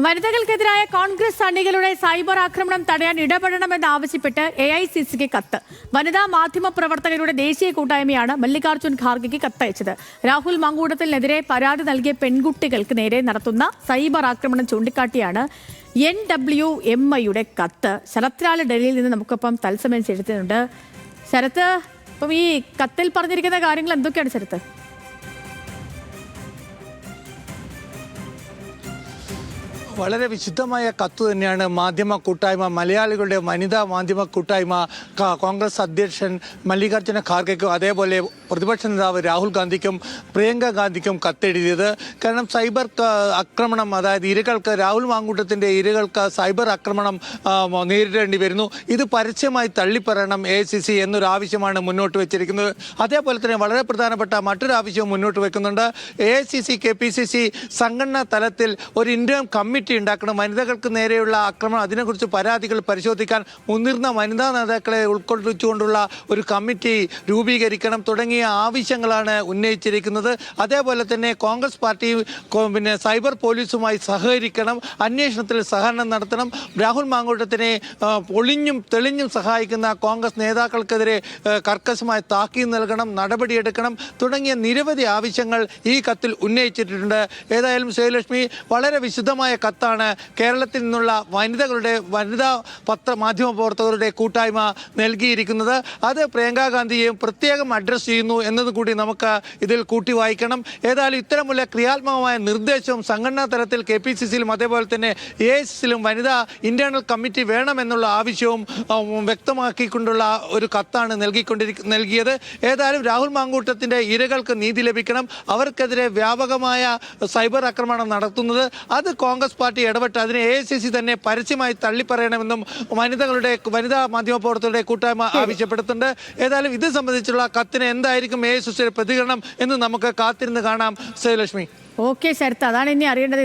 വനിതകൾക്കെതിരായ Congress അണികളുടെ cyber ആക്രമണം തടയാൻ ഇടപെടണമെന്നാവശ്യപ്പെട്ട് AICCക്ക് കത്ത്. വനിതാ മാധ്യമ പ്രവർത്തകരുടെ ദേശീയ കൂട്ടായ്മയാണ് മല്ലികാർജ്ജുൻ ഖാർഗെക്ക് കത്തയച്ചത്. രാഹുൽ മാങ്കൂട്ടത്തിനെതിരെ പരാതി നൽകിയ പെൺകുട്ടികൾക്ക് നേരെ നടത്തുന്ന സൈബർ ആക്രമണം ചൂണ്ടിക്കാട്ടിയാണ് NWMIയുടെ കത്ത്. ശരത് ലാൽ ഡൽഹിയിൽ നിന്ന് നമുക്കൊപ്പം തത്സമയം ചെലുത്തുന്നുണ്ട്. ശരത്ത്, ഇപ്പം ഈ കത്തിൽ പറഞ്ഞിരിക്കുന്ന കാര്യങ്ങൾ എന്തൊക്കെയാണ് ശരത്ത്? വളരെ വിശുദ്ധമായ കത്ത് തന്നെയാണ് മാധ്യമ കൂട്ടായ്മ, മലയാളികളുടെ വനിതാ മാധ്യമ കൂട്ടായ്മ കോൺഗ്രസ് അധ്യക്ഷൻ മല്ലികാർജ്ജുന ഖാർഗെക്കും അതേപോലെ പ്രതിപക്ഷ നേതാവ് രാഹുൽ ഗാന്ധിക്കും പ്രിയങ്ക ഗാന്ധിക്കും കത്തെഴുതിയത്. കാരണം സൈബർ ആക്രമണം, അതായത് ഇരകൾക്ക്, രാഹുൽ മാങ്കൂട്ടത്തിൻ്റെ ഇരകൾക്ക് സൈബർ ആക്രമണം നേരിടേണ്ടി വരുന്നു. ഇത് പരസ്യമായി തള്ളിപ്പറയണം AICC എന്നൊരു ആവശ്യമാണ് മുന്നോട്ട് വെച്ചിരിക്കുന്നത്. അതേപോലെ തന്നെ വളരെ പ്രധാനപ്പെട്ട മറ്റൊരു ആവശ്യവും മുന്നോട്ട് വെക്കുന്നുണ്ട്. AICC KPCC സംഘടനാ തലത്തിൽ ഒരു ഇന്ത്യൻ കമ്മിറ്റി ഉണ്ടാക്കണം. വനിതകൾക്ക് നേരെയുള്ള ആക്രമണം, അതിനെക്കുറിച്ച് പരാതികൾ പരിശോധിക്കാൻ മുതിർന്ന വനിതാ നേതാക്കളെ ഉൾക്കൊള്ളിച്ചുകൊണ്ടുള്ള ഒരു കമ്മിറ്റി രൂപീകരിക്കണം തുടങ്ങിയ ആവശ്യങ്ങളാണ് ഉന്നയിച്ചിരിക്കുന്നത്. അതേപോലെ തന്നെ കോൺഗ്രസ് പാർട്ടി സൈബർ പോലീസുമായി സഹകരിക്കണം, അന്വേഷണത്തിൽ സഹകരണം നടത്തണം. രാഹുൽ മാങ്കൂട്ടത്തിനെ ഒളിഞ്ഞും തെളിഞ്ഞും സഹായിക്കുന്ന കോൺഗ്രസ് നേതാക്കൾക്കെതിരെ കർക്കശമായ താക്കീത് നൽകണം, നടപടിയെടുക്കണം തുടങ്ങിയ നിരവധി ആവശ്യങ്ങൾ ഈ കത്തിൽ ഉന്നയിച്ചിട്ടുണ്ട്. ഏതായാലും ശ്രീലക്ഷ്മി, വളരെ വിശുദ്ധമായ കത്താണ് കേരളത്തിൽ നിന്നുള്ള വനിതാ മാധ്യമ പ്രവർത്തകരുടെ കൂട്ടായ്മ നൽകിയിരിക്കുന്നത്. അത് പ്രിയങ്കാ ഗാന്ധിയെയും പ്രത്യേകം അഡ്രസ്സ് ചെയ്യുന്നു എന്നത് കൂടി നമുക്ക് ഇതിൽ കൂട്ടി വായിക്കണം. ഏതായാലും ഇത്തരമുള്ള ക്രിയാത്മകമായ നിർദ്ദേശവും സംഘടനാ തലത്തിൽ KPCCയിലും അതേപോലെ തന്നെ AICCയിലും വനിതാ ഇന്റേണൽ കമ്മിറ്റി വേണമെന്നുള്ള ആവശ്യവും വ്യക്തമാക്കിക്കൊണ്ടുള്ള ഒരു കത്താണ് നൽകിയത്. ഏതായാലും രാഹുൽ മാങ്കൂട്ടത്തിൻ്റെ ഇരകൾക്ക് നീതി ലഭിക്കണം. അവർക്കെതിരെ വ്യാപകമായ സൈബർ ആക്രമണം നടത്തുന്നത് അത് കോൺഗ്രസ് പാർട്ടി ഇടപെട്ട് അതിനെ AICC തന്നെ പരസ്യമായി തള്ളിപ്പറയണമെന്നും വനിതാ മാധ്യമ പ്രവർത്തകരുടെ കൂട്ടായ്മ ആവശ്യപ്പെടുന്നുണ്ട്. ഏതായാലും ഇത് സംബന്ധിച്ചുള്ള കത്തിന് എന്തായിരിക്കും AICCയുടെ പ്രതികരണം എന്ന് നമുക്ക് കാത്തിരുന്ന് കാണാം. ശ്രീലക്ഷ്മി. ഓക്കെ ശരത്ത്, അതാണ് ഇനി അറിയേണ്ടത്.